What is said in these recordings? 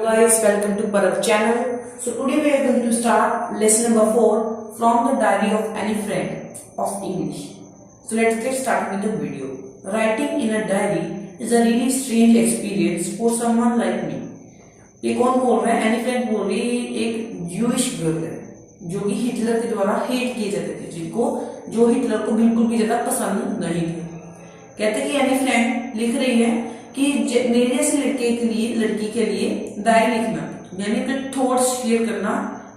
guys, welcome to Parav channel. So today we are going to start lesson number 4 from the diary of any friend of English. So let's get started with the video. Writing in a diary is a really strange experience for someone like me. ये कौन बोल रहा है? Anne Frank बोल रही है, एक Jewish girl है जो कि हिटलर के द्वारा हेट किए जाते थे, जिनको जो हिटलर को बिल्कुल भी ज्यादा पसंद नहीं थे। कहते कि एनी फ्रैंक लिख रही है कि मेरे जैसे लड़की के लिए डायरी लिखना यानी अपने थॉट्स शेयर करना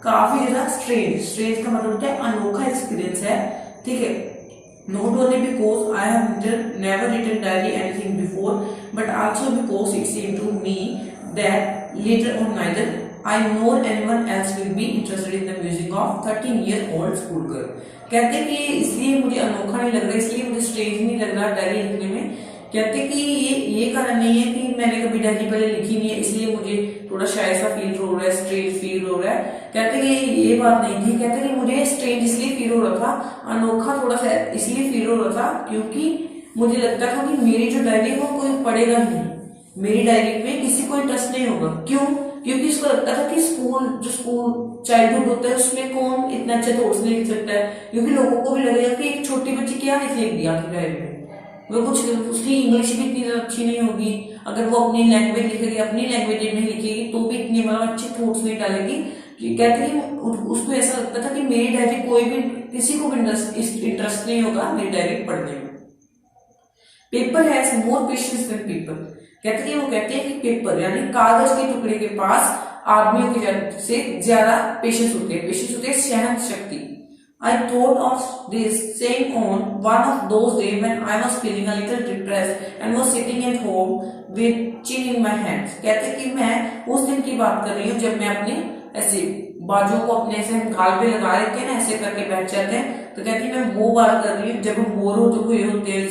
काफी ज्यादा स्ट्रेंज का मतलब होता है अनोखा एक्सपीरियंस है। ठीक है, not only because I have never written diary anything before but also because it seem to me that later on neither I nor anyone else will be interested in the music of 13-year-old school girl। कहते कि इसलिए मुझे अनोखा नहीं लग रहा, इसलिए मुझे स्ट्रेंज नहीं लग रहा डायरी लिखने में। कहते कि ये कारण नहीं है कि मैंने कभी डायरी पहले लिखी नहीं है इसलिए मुझे थोड़ा शायद सा फील हो रहा है, स्ट्रेंज फील हो रहा है। कहते कि ये बात नहीं थी। कहते कि मुझे स्ट्रेंज इसलिए फील हो रहा था, अनोखा थोड़ा सा इसलिए फील हो रहा था क्योंकि मुझे लगता था कि मेरी जो डायरी है वो कोई पढ़ेगा नहीं, मेरी डायरी में किसी को इंटरेस्ट नहीं होगा। क्यों? क्योंकि इसको लगता था कि स्कूल चाइल्डहुड होता है उसमें कौन इतना अच्छे थॉट्स नहीं लिख सकता है, क्योंकि लोगों को भी लगेगा कि एक छोटी बच्ची क्या लिख दिया आपकी डायरी में, वो कुछ उसकी इंग्लिश भी इतनी अच्छी नहीं होगी। अगर वो अपनी लैंग्वेज लिखेगी, अपनी लैंग्वेज में लिखेगी तो भी इतनी अच्छे थॉट्स नहीं डालेगी। कहते हैं उसको ऐसा लगता था कि मेरी डायरी कोई भी किसी को भी इंटरेस्ट नहीं होगा मेरी डायरी पढ़ने में। Paper has more patience than people. कहते हैं कि पेपर यानी कागज के टुकड़े के पास आदमियों के से ज्यादा पेशेंस होते हैं सहन शक्ति। I thought of this saying on one of those days when I was feeling a little depressed and was sitting at home with chin in my hands। कहते कि मैं उस दिन की बात कर रही हूँ जब मैं अपने ऐसे बाजू को अपने ऐसे गाल पे लगा लेते हैं ना, ऐसे करके बैठ जाते हैं। तो कहती मैं वो बात कर रही हूँ जब हम बोर हुए होते हैं,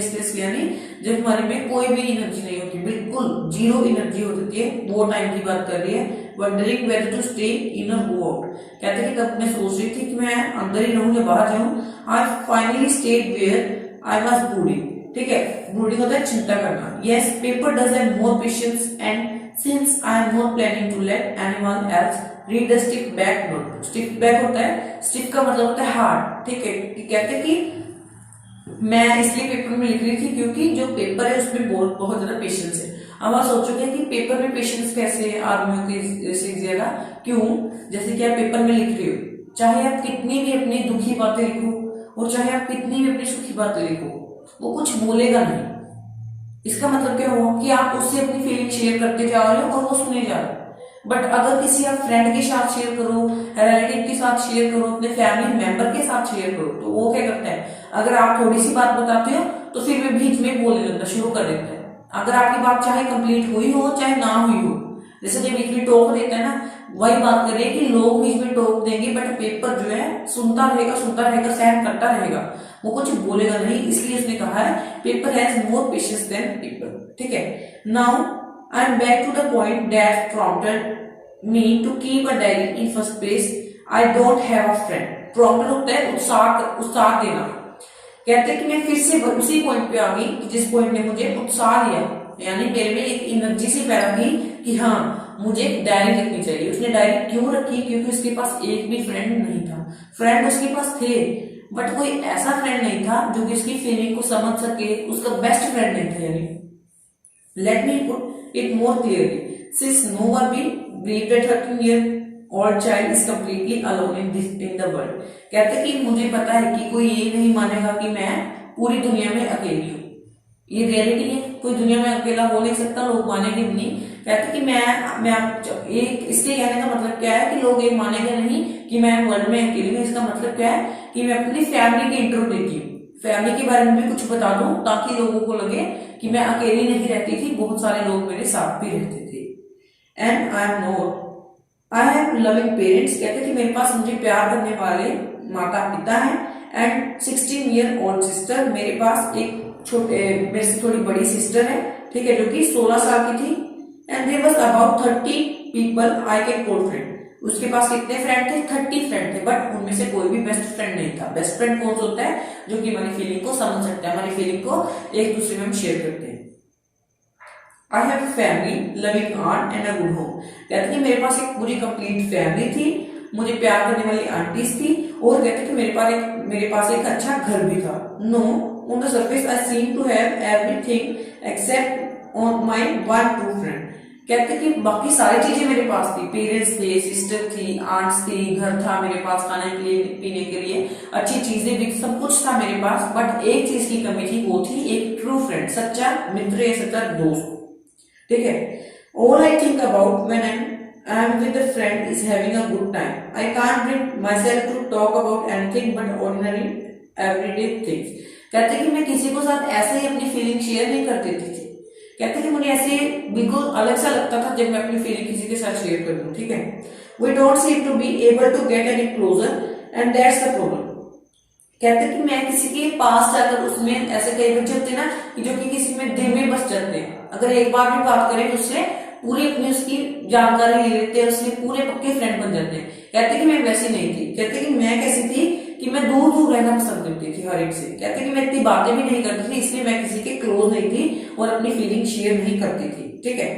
स्ट्रेस यानी जब हमारे में कोई भी एनर्जी नहीं होती, बिल्कुल जीरो एनर्जी होती है, वो टाइम की बात कर रही है। Wondering whether to stay in or go out. कहते कि तब मैं सोच रही थी कि मैं अंदर ही रहूं या बाहर जाऊं। I finally stayed where I was brooding. ठीक है, ब्रूडिंग होता है चिंता करना। Yes, paper does have more patience and since I am not planning to let anyone else read the stick back note. Stick back होता है, stick का मतलब होता है हार्ड। ठीक है, कहते कि मैं इसलिए पेपर में लिख रही थी क्योंकि जो पेपर है उसमें बहुत ज्यादा पेशेंस है। अब आप सोचोगे कि पेपर में पेशेंस कैसे है आदमियों की से ज्यादा? क्यों? जैसे कि आप पेपर में लिख रहे हो, चाहे आप कितनी भी अपनी दुखी बातें लिखो और चाहे आप कितनी भी अपनी सुखी बातें लिखो, वो कुछ बोलेगा नहीं। इसका मतलब क्या हुआ कि आप उससे अपनी फीलिंग शेयर करते जा रहे हो और वो सुने जा रहे हो। बट अगर किसी आप फ्रेंड के साथ शेयर करो, रिलेटिव के साथ शेयर करो, अपने फैमिली मेंबर के साथ शेयर करो, तो वो क्या करता है, अगर आप थोड़ी सी बात बताते हो तो फिर वे बीच में बोलने लगना शुरू कर देता है। अगर आपकी बात चाहे कंप्लीट हुई हो चाहे ना हुई हो, जैसे जब बीच में टोक देता है ना, वही बात करिए कि लोग बीच में टोक देंगे बट पेपर जो है सुनता रहेगा, सहन करता रहेगा, वो कुछ बोलेगा नहीं। इसलिए उसने कहा है paper has more patience than people. ठीक है, now I am back to the point that prompted me to keep a diary in first place. I don't have a friend. Prompted होता है उत्साह देना। कहते हैं कि मैं फिर से उसी पॉइंट पे आ गई कि जिस पॉइंट ने मुझे उत्साह दिया, यानी मेरे में एक एनर्जी से पैदा हुई कि हाँ मुझे डायरी लिखनी चाहिए। उसने डायरी क्यों रखी? क्योंकि उसके पास एक भी फ्रेंड नहीं था। फ्रेंड उसके पास थे बट कोई ऐसा फ्रेंड नहीं था जो कि उसकी फीलिंग को समझ सके, उसका बेस्ट फ्रेंड नहीं था। यानी let me put it more clearly, since no one will believe that 13-year-old child is completely alone in the world। कहते कि मुझे पता है कि कोई ये नहीं मानेगा कि मैं पूरी दुनिया में अकेली हूँ। ये रियलिटी है, कोई दुनिया में अकेला हो नहीं सकता, लोग मानेंगे नहीं। कहते कि मैं एक इसके कहने का मतलब क्या है कि लोग ये मानेंगे नहीं कि मैं वर्ल्ड में अकेली हूँ। इसका मतलब क्या है कि मैं अपनी फैमिली की इंट्रो देती हूँ, फैमिली के बारे में भी कुछ बता दूं ताकि लोगों को लगे कि मैं अकेली नहीं रहती थी, बहुत सारे लोग मेरे साथ भी रहते थे। And I am not, I have loving parents. कहते कि मेरे पास मुझे प्यार करने वाले माता पिता हैं। एंड 16-year-old सिस्टर, मेरे पास एक मेरे से थोड़ी बड़ी सिस्टर है। ठीक है, जो कि 16 साल की थी। And there was about 30 people I can call friend. उसके पास कितने फ्रेंड थे? 30 फ्रेंड थे, बट उनमें से कोई भी बेस्ट फ्रेंड नहीं था। बेस्ट फ्रेंड कौन होता है? जो कि हमारी फीलिंग को समझ सकता है, हमारी फीलिंग को एक दूसरे में हम शेयर करते हैं। I have a family, loving aunt and a good home. कहते कि मेरे पास एक पूरी कंप्लीट फैमिली थी, मुझे प्यार करने वाली आंटीज थी, और कहते कि मेरे पास एक अच्छा घर भी था। No, on the surface I seem to have everything except on my one true friend. कहते कि बाकी सारी चीजें मेरे पास थी, पेरेंट्स थे, सिस्टर थी, आंट्स थी, घर था मेरे पास खाने के लिए, पीने के लिए, अच्छी चीजें भी, सब कुछ था मेरे पास, बट एक चीज की कमी थी, वो थी एक ट्रू फ्रेंड, सच्चा मित्र या सच्चा दोस्त। ठीक है। All I think about when I am with a friend is having a good time. I can't bring myself to talk about anything but ordinary everyday things. कहते कि मैं किसी को साथ ऐसे ही अपनी फीलिंग शेयर नहीं कर देती थी। कहते कि मुझे ऐसे बिल्कुल अलग सा लगता था जब मैं अपनी फीलिंग किसी के साथ शेयर कर दूं। ठीक है। We don't seem to be able to get any closer and that's the problem. कहते कि मैं किसी के पास जाकर उसमें ऐसे कई बच्चे होते ना कि जो कि किसी में दिल में बस जाते हैं, अगर एक बार भी बात करें तो उससे पूरी अपनी उसकी जानकारी ले लेते हैं, उससे पूरे पक्के फ्रेंड बन जाते हैं। कहते कि मैं वैसी नहीं थी। कहते कि मैं कैसी थी कि मैं दूर दूर रहना पसंद करती थी हर एक से। कहते कि मैं इतनी बातें भी नहीं करती थी, इसलिए मैं किसी के क्लोज नहीं थी और अपनी फीलिंग शेयर नहीं करती थी। ठीक है।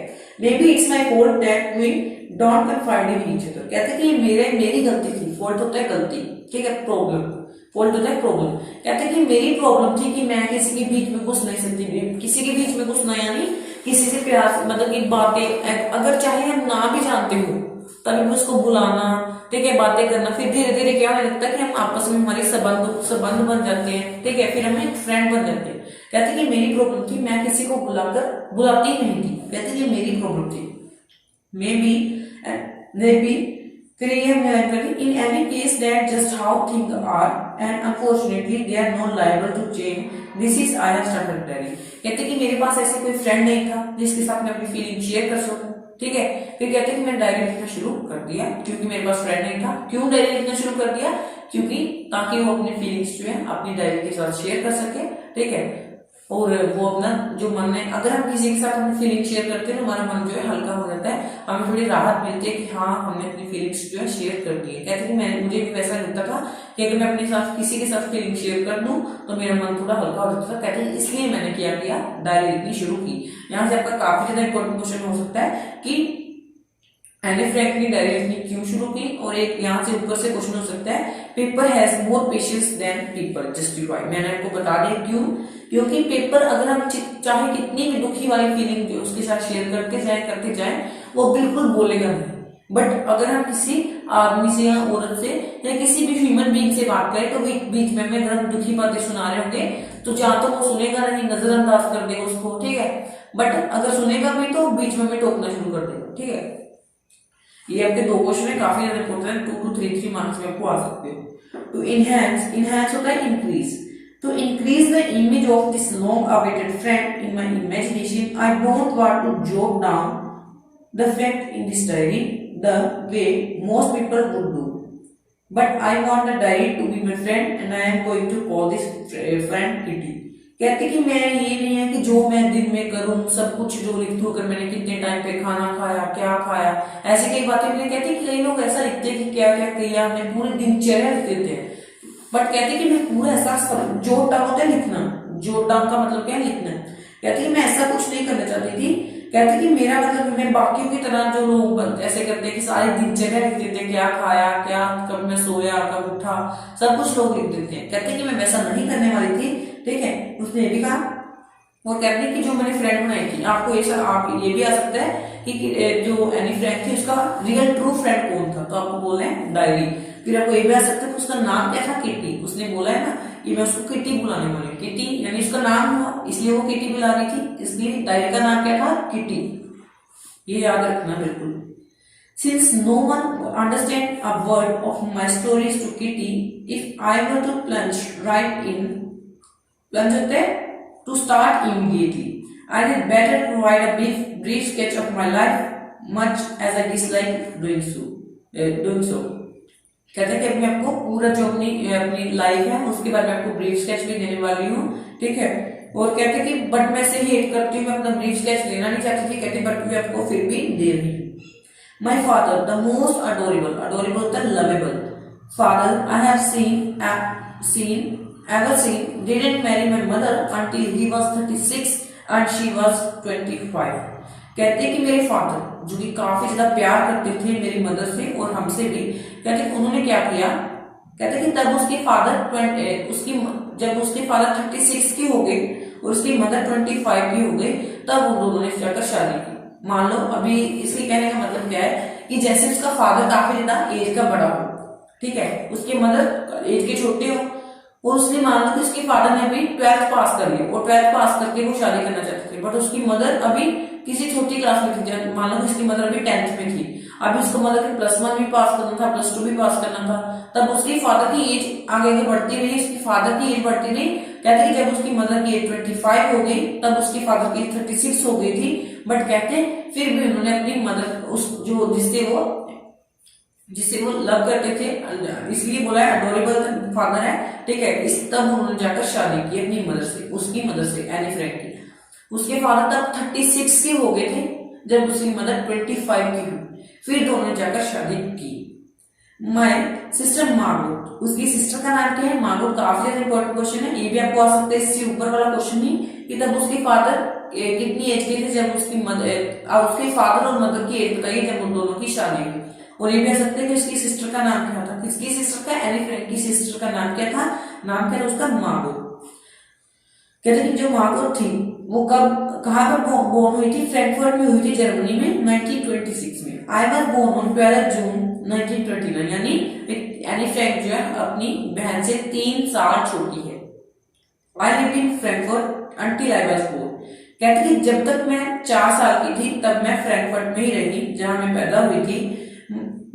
Maybe it's my fault that we don't confide in each other. कहते कि मेरी गलती थी। फॉल्ट होता है गलती, ठीक है, प्रॉब्लम, फॉल्ट होता है प्रॉब्लम। कहते कि मेरी प्रॉब्लम थी कि मैं किसी के बीच में घुस नहीं सकती, किसी के बीच में घुसना यानी किसी से प्यार, मतलब कि बातें अगर चाहे हम ना भी जानते हो तभी भी उसको बुलाना, ठीक है, बातें करना, फिर धीरे धीरे क्या होने लगता है कि हम आपस में हमारे संबंध बन जाते हैं। ठीक है, फिर हम एक फ्रेंड बन जाते हैं। कहते कि मेरी प्रॉब्लम थी मैं किसी को बुलाती ही नहीं थी। कहते कि मेरी प्रॉब्लम थी। मे बी फिर ये हम in any case that just how things are and unfortunately they are not liable to change. This is I have started diary. कहते कि मेरे पास ऐसे कोई फ्रेंड नहीं था जिसके साथ मैं अपनी फीलिंग शेयर कर सकूं। ठीक है। फिर कहते कि मैंने डायरी लिखना शुरू कर दिया क्योंकि मेरे पास फ्रेंड नहीं था। क्यों डायरी लिखना शुरू कर दिया? क्योंकि ताकि वो अपनी फीलिंग्स जो है अपनी डायरी के साथ शेयर कर सके। ठीक है। और वो अपना जो मन है, अगर हम किसी के साथ अपनी फीलिंग शेयर करते हैं तो हमारा मन जो है हल्का हो जाता है, हमें थोड़ी राहत मिलती है कि हाँ हमने अपनी फीलिंग्स जो है शेयर कर दी है। कहते कि मुझे भी वैसा लगता था कि अगर मैं अपने साथ किसी के साथ फीलिंग शेयर कर दूं तो मेरा मन थोड़ा हल्का हो जाता था। कहते हैं इसलिए मैंने क्या किया, डायरी लिखनी शुरू की। यहाँ से आपका काफी ज्यादा इंपॉर्टेंट क्वेश्चन हो सकता है कि एनी फ्रैंक ने डायरी लिखनी क्यों शुरू की, और एक यहाँ से ऊपर से क्वेश्चन हो सकता है paper has more patience than people, justify. मैंने आपको बता दिया क्यों, क्योंकि पेपर अगर हम चाहे कितनी भी दुखी वाली फीलिंग जो उसके साथ शेयर करते जाए वो बिल्कुल बोलेगा नहीं। बट अगर हम किसी आदमी से या औरत से या किसी भी ह्यूमन बीइंग से बात करें तो बीच में अगर हम दुखी बातें सुना रहे होंगे तो जहां तो वो सुनेगा नहीं, नजरअंदाज कर देगा उसको। ठीक है। बट अगर सुनेगा भी तो बीच में टोकना शुरू कर देगा। ठीक है। ये आपके दो क्वेश्चन है, काफी ज्यादा इंपॉर्टेंट है, 2 to 3 मार्क्स में आपको आ सकते हो। तो इनहैंस होता है increase. To increase the image of this long-awaited friend in my imagination, I don't want to jot down the fact in this diary the way most people would do. But I want the diary to be my friend, and I am going to call this friend Kitty. कहते कि मैं ये नहीं है कि जो मैं दिन में करूं सब कुछ जो लिख दूं, अगर मैंने कितने टाइम पे खाना खाया, क्या खाया, ऐसी कई बातें मैंने कहते कि कई लोग ऐसा लिखते हैं कि क्या क्या किया हमने, पूरे दिनचर्या लिख देते हैं। बट कहते कि मैं पूरा एहसास करूं, जोट डाउन होता है लिखना, जोट डाउन का मतलब क्या है, लिखना। कहते कि मैं ऐसा कुछ नहीं करना चाहती थी। कहते कि मेरा मतलब मैं बाकियों की तरह जो लोग ऐसे करते हैं कि सारी दिनचर्या लिख देते हैं, क्या खाया, क्या कब मैं सोया, कब उठा, सब कुछ लोग लिख देते हैं। कहते कि मैं वैसा नहीं करने वाली थी। ठीक है। उसने ये भी कहा, और कहते हैं कि जो मैंने फ्रेंड बनाई थी, आपको आप ये भी आ सकता है कि जो एनी फ्रेंड थी उसका रियल ट्रू फ्रेंड कौन था, तो आपको बोलना है डायरी। फिर आपको ये भी आ सकता है कि उसका नाम क्या था, किटी। उसने बोला है ना कि मैं उसको किटी बुलाने वाली, किटी यानी उसका नाम हुआ इसलिए वो किटी बुला रही थी, इसलिए डायरी का नाम क्या था, किटी। ये याद रखना बिल्कुल। Since no one understand a word of my stories to Kitty, if I were to plunge होते हैं to start immediately, I had better provide a brief sketch of my life, much as I dislike doing so. कहते हैं कि मैं आपको पूरा जो अपनी लाइफ है उसके बारे में आपको ब्रीफ स्केच भी देने वाली हूँ। ठीक है। और कहते हैं कि बट मैं से हेट करती हूँ, मैं अपना ब्रीफ स्केच लेना नहीं चाहती थी। कहते बट मैं आपको फिर भी दे रही हूँ। My father the most adorable होता है lovable father I have seen didn't marry my mother until he was 36 and she was 25. कहते हैं कि मेरे फादर जो कि काफी ज्यादा प्यार करते थे मेरी मदर से और हमसे भी, कहते कि उन्होंने क्या किया, कहते कि तब उसके फादर जब उसके फादर 36 की हो गए और उसकी मदर 25 की हो गई, तब उन दोनों ने जाकर शादी की। मान लो अभी इसके कहने का मतलब क्या है कि जैसे उसका फादर काफी ज्यादा एज का बड़ा हो, ठीक है, उसके मदर एज के छोटे हो, और उसने मान लो कि उसके फादर ने अभी 12th पास कर ली और 12th पास करके वो शादी करना चाहते थे, बट उसकी मदर अभी किसी छोटी क्लास में थी, मान लो उसकी मदर अभी 10th में थी, अभी उसको मदर के +1 भी पास करना था, +2 भी पास करना था, तब उसके फादर की एज आगे आगे बढ़ती रही, उसके फादर की एज बढ़ती रही। कहते कि जब उसकी मदर की एज 25 हो गई तब उसके फादर की 36 हो गई थी, बट कहते फिर भी उन्होंने अपनी मदर उस जो जिससे वो लव करते थे, इसलिए बोला है अडोरेबल फादर है, ठीक है, तब उन्होंने जाकर शादी की अपनी मदर से, उसकी मदर से, एनी फ्रैंक की। उसके फादर तब 36 के हो गए थे जब उसकी मदर 25 की हुई, फिर दोनों ने जाकर शादी की। माय सिस्टर मार्गोट, उसकी सिस्टर का नाम क्या है, मार्गोट। काफी ज्यादा इंपॉर्टेंट क्वेश्चन है, ये भी आपको आ सकता है इससे ऊपर वाला क्वेश्चन ही, कि तब उसके फादर कितनी एज के थे जब उसकी उसके फादर और मदर की एज बताइए जब उन दोनों की शादी हुई। और ये भी आ सकते हैं कि उसकी सिस्टर का नाम क्या था, किसकी सिस्टर का, एनी फ्रैंक की सिस्टर का नाम क्या था, नाम क्या था उसका, मार्गोट। कहते हैं जो मार्गोट थी वो कहां पर बोर्न हुई थी, फ्रैंकफर्ट में हुई थी जर्मनी में 1926 में। आई वॉज बोर्न ऑन 12 जून 1929, यानी एनी फ्रैंक जो है अपनी बहन से 3 साल छोटी है। I lived in Frankfurt until I was born, कहते कि जब तक मैं 4 साल की थी तब मैं फ्रैंकफर्ट में ही रही जहां मैं पैदा हुई थी।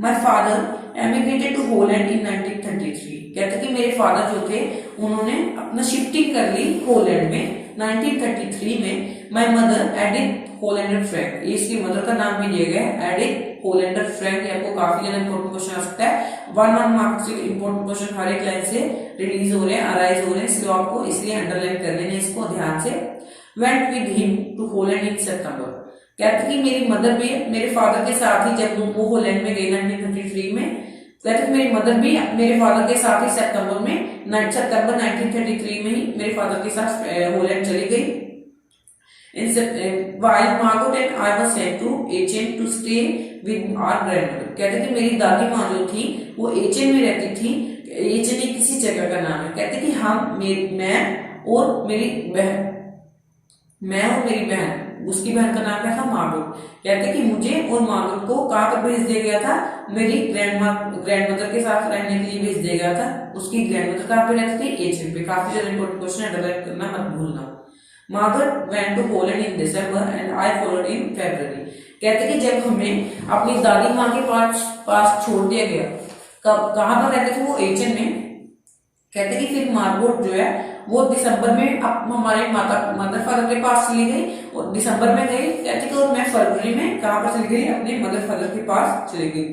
माय फादर एमिग्रेटेड टू होलैंड इन 1933, कहते कि मेरे फादर जो थे उन्होंने अपना शिफ्टिंग कर ली होलैंड में 1933 में। माय मदर एडिथ होलैंडर फ्रैंक, इसकी मदर का नाम भी दिया गया है एडिथ होलैंडर फ्रैंक। आपको काफी ज्यादा इंपॉर्टेंट क्वेश्चन आ सकता है, 1 मार्क्स से इंपॉर्टेंट क्वेश्चन हर एक लाइन से रिलीज हो रहे हैं, अराइज हो रहे हैं, इसलिए आपको इसलिए अंडरलाइन कर लेना इसको ध्यान से। Went with him to Holland in September, कहते कि मेरी मदर भी मेरे फादर के साथ ही जब वो होलैंड में गई 1933 में, कहते मेरी मदर भी मेरे फादर के साथ ही सितंबर 1933 में ही मेरे फादर के साथ होलैंड चली गई। While Margot and I was sent to Aachen to stay with our grandmother, कहते कि मेरी दादी माँ जो थी वो एचेन में रहती थी, एचेन एक किसी जगह का नाम है। कहते कि मैं और मेरी बहन, उसकी बहन का नाम क्या था, मार्गोट। कहते कि मुझे और मार्गोट को कहाँ पर भेज दिया गया था, मेरी ग्रैंडमदर के साथ रहने के लिए भेज दिया गया था। उसकी ग्रैंडमदर कहाँ पे रहती थी, एचेन पे। काफी ज्यादा इंपॉर्टेंट क्वेश्चन है, अंडरलाइन करना मत भूलना। Margaret went to Holland in December and I followed in February, कहते कि जब हमें अपनी दादी माँ के पास छोड़ दिया गया, कहाँ पर रहते थे वो, एचेन में। कहते कि फिर मार्गोट जो है वो दिसंबर में हमारे मदर फादर के पास चली गई और दिसंबर में गई, कहते कि और मैं फरवरी में कहाँ पर चली गई, अपने मदर फादर के पास चली गई।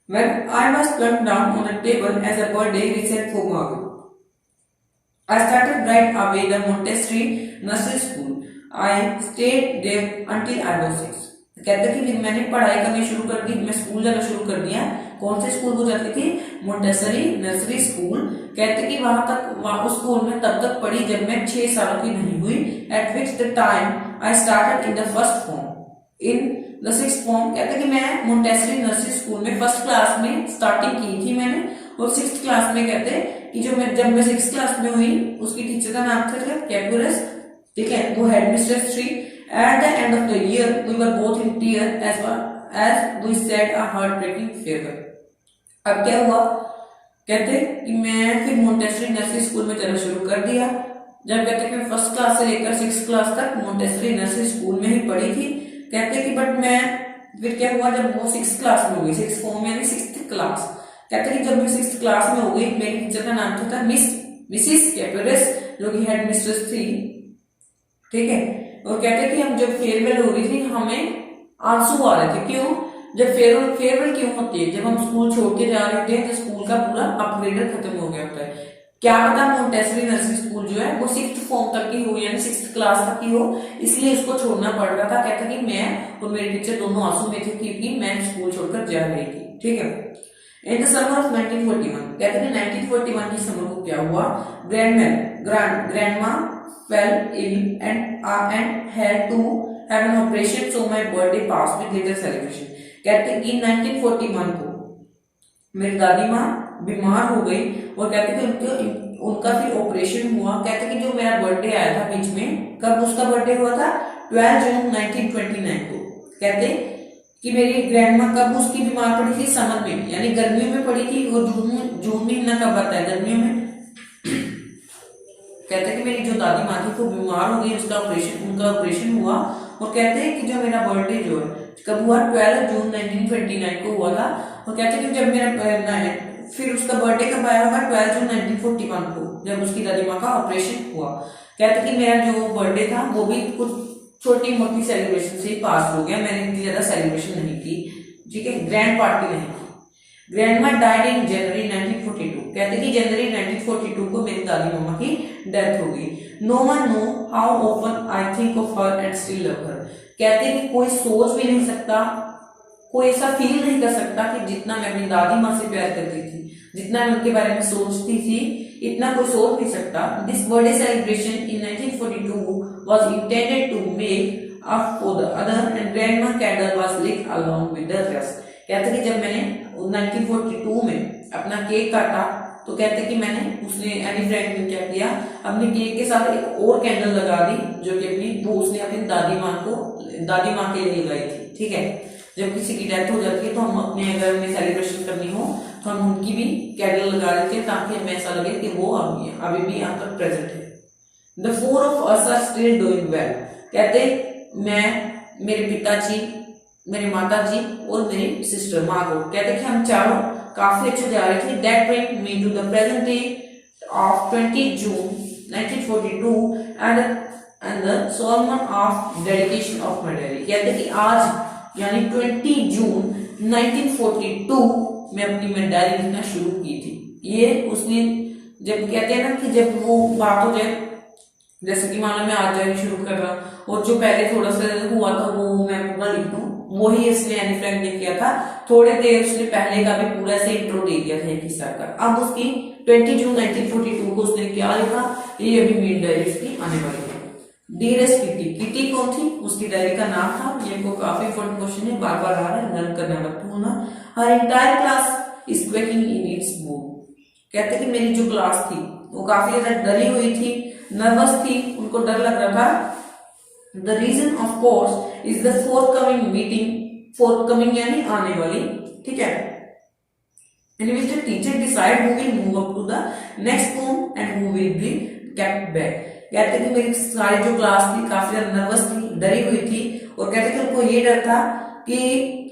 When I was plunked down on a table as a birthday recent for Margot, I started right away the Montessori nursery school. I stayed there until I was 6. कहते कि फिर मैंने पढ़ाई करनी शुरू कर दी, मैं स्कूल जाना शुरू कर दिया। कौन से स्कूल को जाती थी, मोंटेसरी नर्सरी स्कूल। कहते कि वहां उस स्कूल में तब तक पढ़ी जब मैं 6 सालों की नहीं हुई। Eight which the time I started in the first form in the 6th form, कहते कि मैं मोंटेसरी नर्सरी स्कूल में फर्स्ट क्लास में स्टार्टिंग की थी मैंने, और 6th क्लास में कहते कि जब मैं 6th क्लास में हुई उसकी टीचर का नाम था कैपुरस, ठीक है, वो हेड मिस्ट्रेस थी। At the end of the year, we were both in tears as we said a heartbreaking farewell. अब क्या हुआ, कहते कि मैं फिर मोंटेसरी नर्सरी स्कूल में जाना शुरू कर दिया। जब कहते कि मैं फर्स्ट क्लास से लेकर 6th क्लास तक मोंटेसरी नर्सरी स्कूल में ही पढ़ी थी। कहते कि बट मैं फिर क्या हुआ जब वो 6th क्लास में हो गई, 6th फॉर्म यानी 6th क्लास। कहते कि जब मैं 6th क्लास में हो गई, मेरी टीचर का नाम था मिसिस कैपुरस, जो कि हेड मिस्ट्रेस थी, ठीक है। और कहते कि हम जब फेयरवेल हो रही थी हमें आंसू आ रहे थे। क्यों, जब फेयरवेल क्यों होती है, जब हम स्कूल छोड़ के जा रहे होते हैं तो स्कूल का पूरा अपग्रेडर खत्म हो गया होता है। क्या पता मोंटेसरी नर्सरी स्कूल जो है वो 6th फॉर्म तक की हो, यानी 6th क्लास तक की हो, इसलिए उसको छोड़ना पड़ रहा था। कहता कि मैं और मेरी टीचर दोनों आंसू में थे क्योंकि मैं स्कूल छोड़कर जा रही थी, ठीक है। इन द समर ऑफ 1941, कहते हैं 1941 की समर को क्या हुआ, grandma fell ill and had to have an operation so my birthday pass with later celebration. कहते हैं कि 1941 को मेरी दादी माँ बीमार हो गई और कहते हैं कि उनका फिर ऑपरेशन हुआ। कहते हैं कि जो मेरा बर्थडे आया था बीच में, कब उसका बर्थडे हुआ था? 12 जून 1929 को। कहते हैं कि मेरी ग्रैंड माँ कब उसकी बीमार पड़ी थी? समर में, यानी गर्मियों में पड़ी थी। और जून महीना कब आता है? गर्मियों में। कहते हैं कि मेरी जो दादी माँ थी वो बीमार हो गई, उनका ऑपरेशन हुआ। और कहते हैं कि जो मेरा बर्थडे जो है कब हुआ? 12 जून 1929 को हुआ था। और कहते हैं कि जब मेरा फिर उसका बर्थडे कब आया होगा? 12 जून 1941 को, जब उसकी दादी माँ का ऑपरेशन हुआ। कहते हैं कि मेरा जो बर्थडे था वो भी कुछ छोटी मोटी सेलिब्रेशन से ही पास हो गया, मैंने इतनी ज्यादा सेलिब्रेशन नहीं की, ठीक है, ग्रैंड पार्टी नहीं की। ग्रैंडमा डाइड इन जनवरी 1942। कहते हैं कि जनवरी 1942 को मेरी दादी मम्मा की डेथ हो गई। No one know how often I think of her and still love her. कहते हैं कि कोई सोच भी नहीं सकता, कोई ऐसा फील नहीं कर सकता कि जितना मैं अपनी दादी माँ से प्यार करती थी, जितना मैं उनके बारे में सोचती थी, इतना कोई सोच नहीं सकता। This birthday celebration in 1942 was intended to make up for the other and grandma candle was lit along with the rest। कहते हैं कि जब मैंने 1942 में अपना केक काटा तो कहते कि मैंने एनी फ्रेंड ने क्या किया, अपने केक के साथ एक और कैंडल लगा दी, जो कि उसने अपनी दादी माँ के लिए लगाई थी, ठीक है। जब किसी की डेथ हो जाती है तो हम अपने अगर हमें सेलिब्रेशन करनी हो तो हम उनकी भी कैंडल लगा देते हैं, ताकि हमें ऐसा लगे कि वो अभी भी यहाँ पर प्रेजेंट है। The four of us are still doing well। कहते मैं, मेरे पिताजी, मेरे माताजी और मेरी सिस्टर माँ को, कहते कि हम चारों काफी अच्छे जा रहे थे। That brings me to the present day of 20 June 1942 and the solemn of dedication of my diary। कहते कि आज यानी 20 जून 1942 में अपनी मैं डायरी लिखना शुरू की थी। ये उसने जब कहते हैं ना कि जब वो बात हो जाए, जैसे कि मानो मैं आज डायरी शुरू कर रहा हूँ और जो पहले थोड़ा सा हुआ था वो मैं पूरा लिख दूं, वही इसने एनी फ्रैंक ने किया था। थोड़े देर उसने पहले का भी पूरा से इंट्रो दे दिया था एक हिस्सा का। अब उसकी 20 जून 1942 को उसने क्या लिखा, ये अभी मेन डायरी उसकी आने वाली है। Dearest kitty. किटी कौन थी? उसकी डायरी का नाम था। ये को काफी इंपॉर्टेंट क्वेश्चन है, बार बार आ रहा है, लर्न करना मत भूलना। Our entire class is quaking in its mood. कहते कि मेरी जो क्लास थी वो काफी ज्यादा डरी हुई थी, नर्वस थी, उनको डर लग रहा था। The reason of course is the forthcoming meeting, forthcoming यानी आने वाली, ठीक है, in which the teacher decide who will move up to the next room and who will be kept back. कहते कि मेरी सारी जो क्लास थी काफी ज्यादा नर्वस थी, डरी हुई थी, और कहते कि उनको ये डर था कि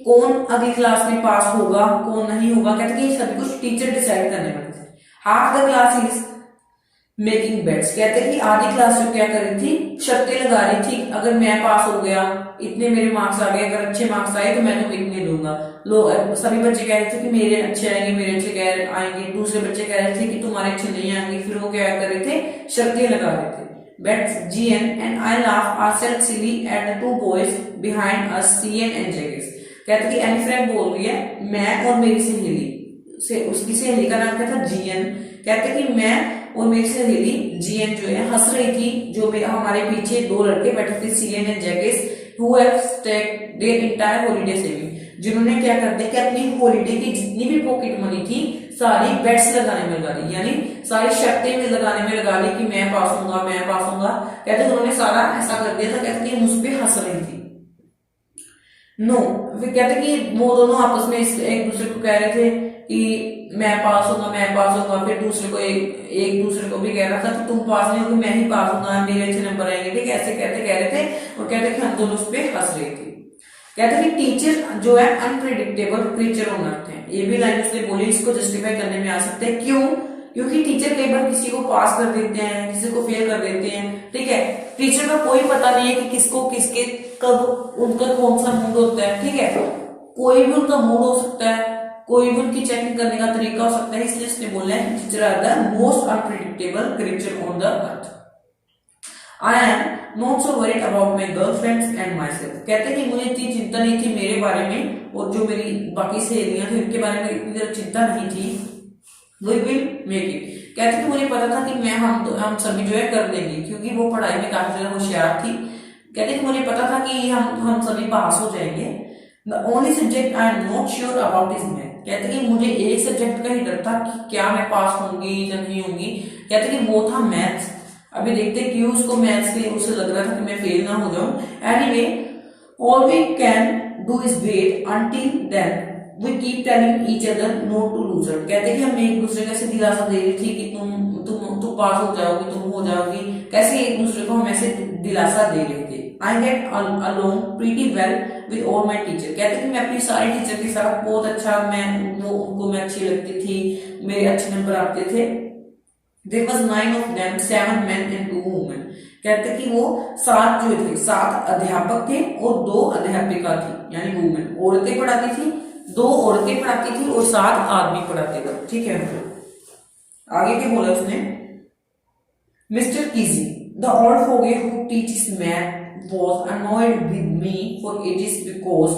कौन अगली क्लास में पास होगा, कौन नहीं होगा। कहते कि सभी कुछ टीचर डिसाइड करने वाले थे। Half the class is making bets. कहते कि आधी क्लास जो क्या कर रही थी, शर्तें लगा रही थी। अगर मैं पास हो गया, इतने मेरे मार्क्स आ गए, अगर अच्छे मार्क्स आए तो मैं तुम्हें इतने दूंगा। लोग सभी बच्चे कह रहे थे कि मेरे अच्छे आएंगे, मेरे अच्छे आएंगे। दूसरे बच्चे कह रहे थे कि तुम्हारे अच्छे नहीं आएंगे। फिर वो क्या कर रहे थे, शर्तें लगा रहे थे। Bets GN and I laugh ourselves silly at the two boys behind us, CN and Jaggers। कहते कि एनी फ्रेंड बोल रही है, मैं और मेरी सहेली से, उसकी सहेली का नाम क्या था, जीएन। कहते कि मैं और मेरी सहेली जीएन जो है हंस रही थी, जो हमारे पीछे दो लड़के बैठे थे, सीएन एंड जैगेस, who have staked their entire holiday saving। जिन्होंने क्या कर दिया कि अपनी हॉलीडे की जितनी भी पॉकेट मनी थी सारी बेट्स लगाने में लगा दी, यानी सारी शर्तें में लगाने में लगा दी कि मैं पास होऊंगा, मैं पास होऊंगा। कहते उन्होंने सारा ऐसा कर दिया था। कहते कि मुझ पे हंस रही थी। नो, फिर कहते कि वो दोनों आपस में एक दूसरे को कह रहे थे कि मैं पास होऊंगा, मैं पास होऊंगा। फिर दूसरे को एक दूसरे को भी कह रहा था कि तुम पास नहीं होगी, मैं ही पास होऊंगा, मेरे अच्छे नंबर आएंगे, ठीक है, ऐसे कहते कह रहे थे। और कहते कि हम दोनों उस पर हंस रहे थे। कहते कि टीचर जो है अनप्रिडिक्टेबल क्रीचर ऑन अर्थ है। ये भी लाइन उसने बोली, इसको जस्टिफाई करने में आ सकते हैं। क्यों? क्योंकि टीचर कई बार किसी को पास कर देते हैं, किसी को फेल कर देते हैं, ठीक है। टीचर का कोई पता नहीं है कि किसको किसके कब उनका कौन सा मूड होता है, ठीक है। कोई भी उनका मूड हो सकता है, कोई भी उनकी चेकिंग करने का तरीका हो सकता है। इसलिए उसने बोला है teacher are the most unpredictable creature on the earth. I am not so worried about my girlfriends and myself। कहते कि मुझे इतनी चिंता नहीं थी मेरे बारे में, और जो मेरी बाकी सहेलियां थी उनके बारे में इतनी ज्यादा चिंता नहीं थी। We will make it। कहते कि मुझे पता था कि हम सभी जो है कर देंगे, क्योंकि वो पढ़ाई में काफी ज्यादा होशियार थी। कहते कि मुझे पता था कि हम सभी पास हो जाएंगे। The only subject I am not sure about is math. कहते कि मुझे एक सब्जेक्ट का ही डर था कि क्या मैं पास होंगी या नहीं होंगी। कहते कि वो था मैथ्स। अभी देखते क्यों उसको मैथ्स के लिए उसे लग रहा था कि मैं फेल ना हो जाऊं। Anyway all we can do is wait until then we keep telling each other not to lose it. कहते कि हम एक दूसरे को ऐसे दिलासा दे रही थी कि तुम पास हो जाओगी, तुम हो जाओगी, कैसे एक दूसरे को हम ऐसे दिलासा दे रहे थे। I get along pretty well with all my teacher. कहते कि मैं अपनी सारी टीचर के साथ बहुत अच्छा, उनको मैं अच्छी लगती थी, मेरे अच्छे नंबर आते थे। There was 9 of them, 7 men and 2 women। कहते कि वो 7 जो थे, 7 अध्यापक थे और 2 अध्यापिका थी, यानी वुमेन, औरतें पढ़ाती थी, 2 औरतें पढ़ाती थी और 7 आदमी पढ़ाते थे। ठीक है, आगे क्या बोला उसने, mister कीजी the old fogey who teaches math was annoyed with me for ages because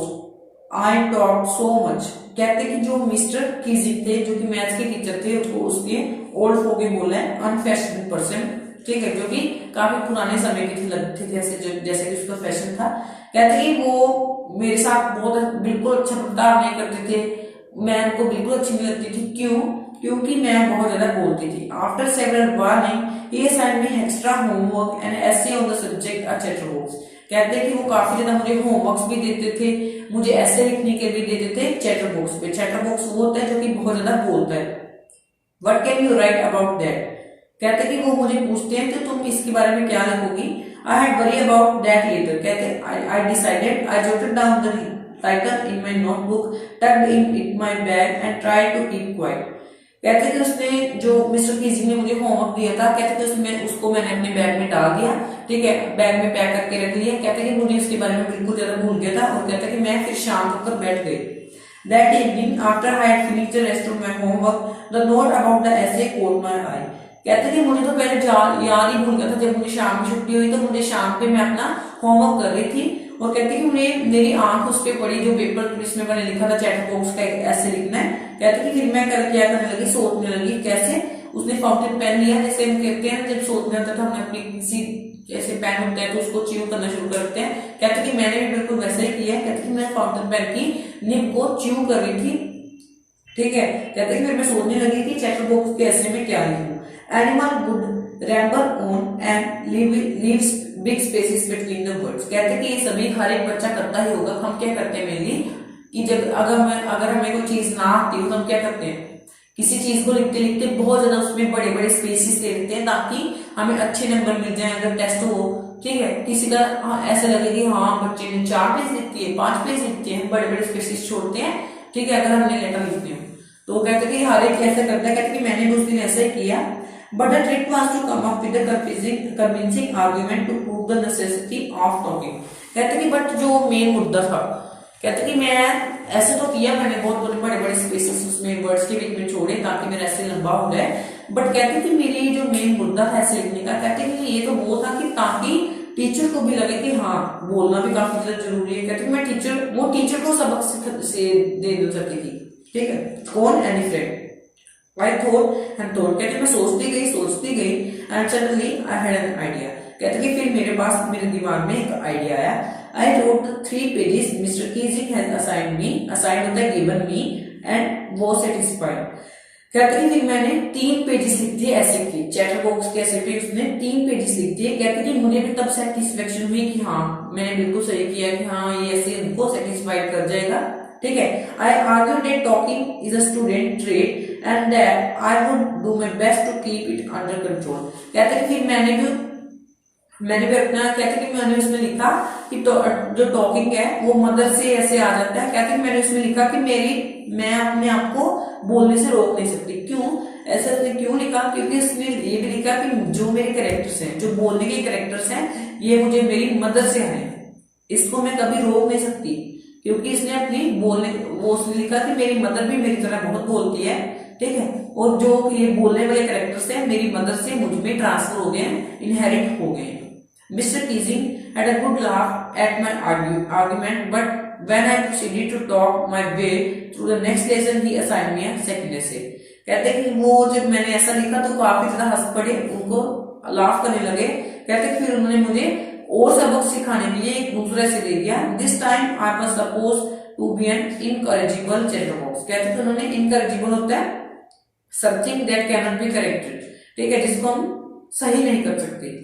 I taught so much। कहते कि जो मिस्टर कीजी थे, जो कि मैथ्स के टीचर थे, उसको उसके ओल्ड फोगे बोला है, अनफैशनेबल पर्सन। ठीक है, जो कि काफी पुराने समय के थे, लगते थे जैसे कि उसका फैशन था। कहते कि वो मेरे साथ बहुत बिल्कुल अच्छा बर्ताव नहीं करते थे, मैं उनको बिल्कुल अच्छी नहीं लगती थी। क्यों? क्योंकि मैं बहुत ज्यादा बोलती थी। After several warning he assigned me extra homework and essay on the subject a chatter box. कहते हैं कि वो काफी ज्यादा मुझे होमवर्क्स भी देते थे, मुझे ऐसे लिखने के भी देते थे चैटर बॉक्स पे। चैटर बॉक्स वो होता है जो कि बहुत ज्यादा बोलता है। What can you write about that? कहते कि वो मुझे पूछते हैं तो तुम इसके बारे में क्या लिखोगी। I had worry about that later। कहते I decided, I jotted down the title in my notebook, tucked in my bag and tried to keep quiet। कहते कि उसने, जो मिस्टर कीजी ने मुझे होमवर्क दिया था, कहते कि उसको मैंने अपने बैग में डाल दिया। ठीक है, बैग में पैक करके रख लिया। कहते कि मुझे उसके बारे में बिल्कुल ज्यादा भूल गया था। और कहते कि मैं फिर शाम तक बैठ गई। That evening, after I had finished the rest of my homework, the note about the essay caught my eye। कहते कि मुझे तो पहले याद ही भूल गया था। जब मुझे शाम में छुट्टी हुई तो मुझे शाम पे मैं अपना होमवर्क कर रही थी और कहते कि मेरी आंख उस पे पड़ी, जो पेपर जिसमें मैंने लिखा था चैटर बॉक्स का ऐसे लिखना है। कहते कि फिर मैं क्या करने लगी, सोचने लगी। कैसे? उसने फाउंटेन पेन लिया, जैसे हम कहते हैं जब सोचना होता था हमने अपनी किसी जैसे पेन होता है तो उसको च्यू करना शुरू करते हैं। कहते कि मैंने भी बिल्कुल वैसे ही किया। कहते कि मैं फाउंटेन पेन की निब को च्यू कर रही थी। ठीक है, कहते कि फिर मैं सोचने लगी कि चैटर बॉक्स के ऐसे में क्या लिखूं। Animal would ramble on and leaves big spaces between the words. कहते कि ये सभी हर एक बच्चा करता ही होगा। हम क्या करते हैं मेनली कि जब अगर हमें कोई चीज ना आती हो तो हम क्या करते हैं, किसी चीज को लिखते लिखते बहुत ज्यादा उसमें बड़े बड़े स्पेसेस ले लेते हैं ताकि हमें अच्छे नंबर मिल जाए अगर टेस्ट हो। ठीक है, किसी का ऐसा लगे कि हाँ बच्चे ने 4 पेज लिखती है, 5 पेज लिखती है, बड़े बड़े स्पेसेस छोड़ते हैं। ठीक है, अगर हमने लेटर लिखते हो तो कहते कि हर एक ऐसा करता है। कहते कि मैंने भी उस दिन ऐसा ही किया। But the trick was to come up with a convincing argument to prove the necessity of talking. कहते कि बट जो मेन मुद्दा था, कहते कि मैं ऐसे तो किया मैंने, बहुत बड़े बड़े स्पेसेस उसमें वर्ड्स के बीच में छोड़े ताकि मेरा ऐसे लंबा हो जाए। बट कहते कि मेरी जो मेन मुद्दा था ऐसे लिखने का, कहते कि ये तो वो था कि ताकि टीचर को भी लगे कि हाँ बोलना भी काफी ज्यादा जरूरी है। कहते कि मैं टीचर को सबक से दे सकती थी। ठीक है, कौन? Any friend. I thought and thought। कहते मैं सोचती गई and suddenly I had an idea। कहते कि फिर मेरे दिमाग में एक आइडिया आया। I wrote the 3 pages Mr. Keesing had assigned होता है given me and was satisfied। कहते कि फिर मैंने 3 पेजेस लिख दिए ऐसे की, चैटर बॉक्स के ऐसे पे उसने 3 पेजेस लिख दिए। कहते कि मुझे भी तब सेटिस्फेक्शन हुई कि हाँ मैंने बिल्कुल सही किया, कि हाँ ये ऐसे उनको सेटिस्फाइड कर जाएगा। ठीक है, I argued that talking is a student trait and that I would do my best to keep it under control। कहते कि फिर मैंने भी अपना, कहते कि मैंने उसमें लिखा कि जो टॉकिंग है वो मदर से ऐसे आ जाता है। कहते कि मैंने उसमें लिखा कि मैं अपने आप को बोलने से रोक नहीं सकती। क्यों ऐसा क्यों लिखा? क्योंकि उसने ये भी लिखा कि जो मेरे कैरेक्टर्स हैं, जो बोलने के कैरेक्टर्स हैं, ये मुझे मेरी मदर से आए, इसको मैं कभी रोक नहीं सकती। क्योंकि इसने अपनी उसने लिखा कि मेरी मदर भी मेरी तरह बहुत बोलती है। ठीक है, और जो ये बोलने वाले कैरेक्टर्स हैं मेरी मदर से मुझ में ट्रांसफर हो गए, इनहेरिट हो गए। Mister Keesing had a good laugh at my argument, but when I proceeded to talk my way through the next lesson, he assigned me a second essay। कहते कि वो जब मैंने ऐसा लिखा तो काफी ज्यादा हंस पड़े, उनको लाफ करने लगे। कहते फिर उन्होंने मुझे और सबक सिखाने के लिए एक दूसरे से दे दिया। This time I was suppose to be an incorrigible chatterbox. कहते हैं उन्होंने इनकरेजिबल होता है something that can not be corrected, ठीक है, जिसको हम सही नहीं कर सकते।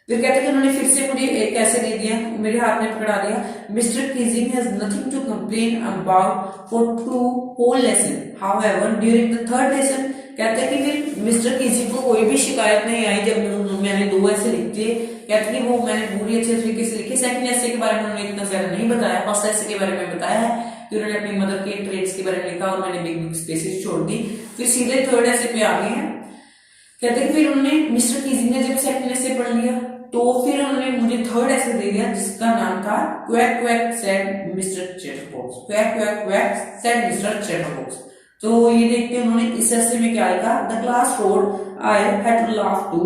फिर कहते हैं कि उन्होंने फिर से मुझे एक ऐसे दे दिया, मेरे हाथ में पकड़ा दिया, mister Keesing has nothing to complain about for 2 whole lesson, however during the 3rd lesson. कहते हैं कि फिर मिस्टर कीजिंग को कोई भी शिकायत नहीं आई जब मैंने 2 ऐसे लिख दिए। कहते हैं कि वो मैंने पूरी अच्छे तरीके से लिखे। सेकंड ऐसे के बारे में उन्होंने इतना ज्यादा नहीं बताया, फर्स्ट ऐसे के बारे में बताया है कि उन्होंने अपनी मदर के ट्रेड्स के बारे में लिखा और मैंने बिग बिग स्पेसेस छोड़ दी। फिर सीधे 3rd ऐसे पे आ गए हैं। कहते हैं कि फिर उन्होंने मिस्टर कीजिंग ने जब सेकंड ऐसे पढ़ लिया तो फिर उन्होंने मुझे 3rd ऐसे दे दिया जिसका नाम था quack quack said mister chatterbox, quack quack quack said mister chatterbox. तो ये देखते हैं उन्होंने इस ऐसे में क्या लिखा, the class roared I had to laugh to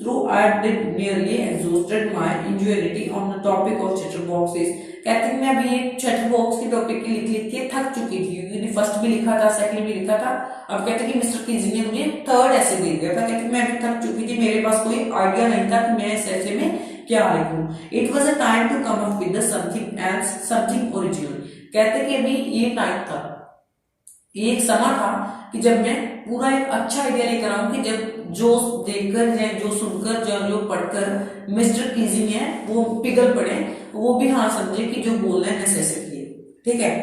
through I did nearly exhausted my ingenuity on the topic of chatterboxes. कहते हैं मैं अभी चैटरबॉक्स के टॉपिक की लिख के थक चुकी थी, क्योंकि फर्स्ट भी लिखा था, सेकंड भी लिखा था। अब कहते हैं कि मिस्टर कीजिंग ने मुझे 3rd ऐसे दे दिया था। कहते हैं मैं अभी थक चुकी थी, मेरे पास कोई आइडिया नहीं था कि मैं इस ऐसे में क्या लिखूं। It was a time to come up with something else, something original. कहते हैं कि अभी ये टाइम था, ये एक समय था कि जब मैं पूरा एक अच्छा आइडिया लेकर आऊं कि जब जो देखकर या जो सुनकर जो पढ़कर मिस्टर कीजिंग है वो पिघल पड़े, वो भी हाँ समझे कि जो बोल रहे हैं नेसेसिटी है, ठीक है।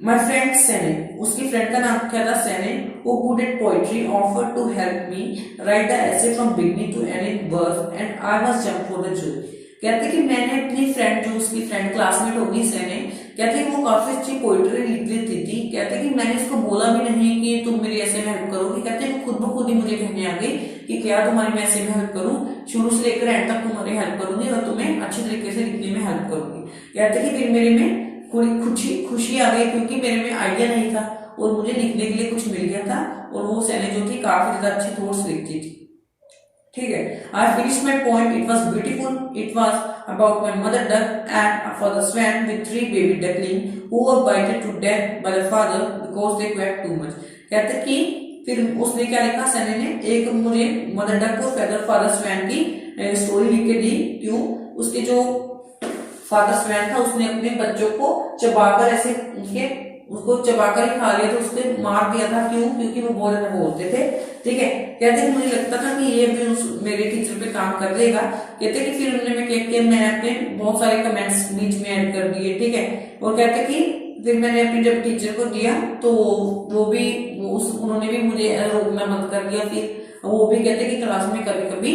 माय फ्रेंड सेने, उसकी फ्रेंड का नाम क्या था, सेने, who good at poetry offered to help me write the essay from beginning to end in verse and I must jump for the joy। कहते कि मैंने अपनी फ्रेंड, जो उसकी फ्रेंड क्लासमेट होगी सेने, कहते वो काफी अच्छी पोइट्री लिख लेती थी। कहते कि मैंने उसको बोला भी नहीं कि तुम मेरी ऐसे में हेल्प करोगी। कहते वो खुद ब खुद ही मुझे कहने आ गई कि क्या तुम्हारी मैं ऐसे में हेल्प करूं, शुरू से लेकर एंड तक तुम्हारी हेल्प करूंगी और तुम्हें अच्छे तरीके से लिखने में हेल्प करूंगी। कहते कि फिर मेरे में थोड़ी खुशी आ गई क्योंकि मेरे में आइडिया नहीं था और मुझे लिखने के लिए कुछ मिल गया था। और वो सेने जो थी काफी ज्यादा अच्छी थॉट्स लिखती थी, ठीक है। I finish my poem, it was beautiful, it was about my mother duck and father swan with 3 baby duckling who were bited to death by the father because they quack too much. कहते कि फिर उसने क्या लिखा, सनी ने एक मुझे mother duck और फादर स्वैन की स्टोरी लिख के दी। क्यों, उसके जो फादर स्वैन था उसने अपने बच्चों को चबाकर ऐसे उसको चबाकर ही खा लिया, तो उसने मार दिया था। क्यों, क्योंकि वो बहुत ज्यादा बोलते थे, ठीक है। कहते हैं मुझे लगता था कि ये भी मेरे टीचर पे काम कर देगा। कहते हैं कि फिर उन्होंने मैंने अपने बहुत सारे कमेंट्स बीच में ऐड कर दिए, ठीक है। और कहते हैं कि फिर मैंने अपनी जब टीचर को दिया तो उन्होंने भी मुझे रोकना बंद कर दिया। फिर वो भी कहते कि क्लास में कभी कभी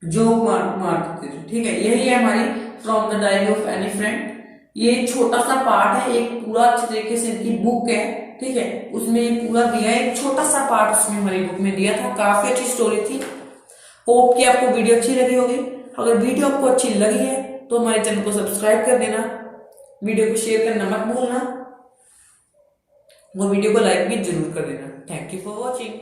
जोक मार देते थे, ठीक है। यही है हमारी from the diary of any friend. ये छोटा सा पार्ट है, एक पूरा अच्छे तरीके से इनकी बुक है, ठीक है, उसमें पूरा दिया है। एक छोटा सा पार्ट उसमें हमारी बुक में दिया था, काफी अच्छी स्टोरी थी। होप कि आपको वीडियो अच्छी लगी होगी। अगर वीडियो आपको अच्छी लगी है तो हमारे चैनल को सब्सक्राइब कर देना, वीडियो को शेयर करना मत भूलना, वो वीडियो को लाइक भी जरूर कर देना। Thank you for watching.